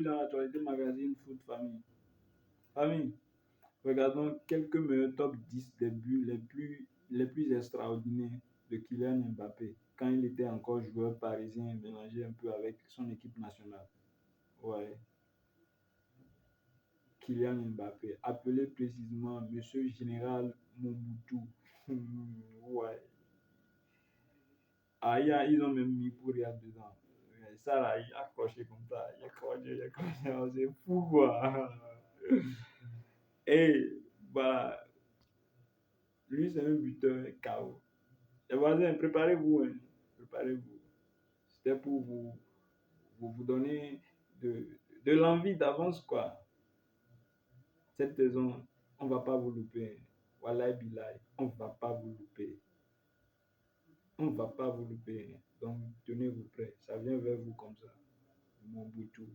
dans l'actualité magazine Foot Famille. Famille, regardons quelques meilleurs top 10 des buts les plus extraordinaires de Kylian Mbappé quand il était encore joueur parisien mélangé un peu avec son équipe nationale. Ouais, Kylian Mbappé, appelé précisément Monsieur Général Mobutu. Ouais. Ah, ils ont même mis Pouria dedans. Ouais, ça là, il a accroché comme ça. Il a accroché. Oh, c'est fou quoi. Et voilà, lui c'est un buteur KO. Les voisins, préparez-vous. Hein. Préparez-vous. C'était pour vous donner de l'envie d'avance quoi. Cette saison, on ne va pas vous louper. Wallahi billahi, on ne va pas vous louper. On ne va pas vous louper. Donc, tenez-vous prêts. Ça vient vers vous comme ça. Mon boutou.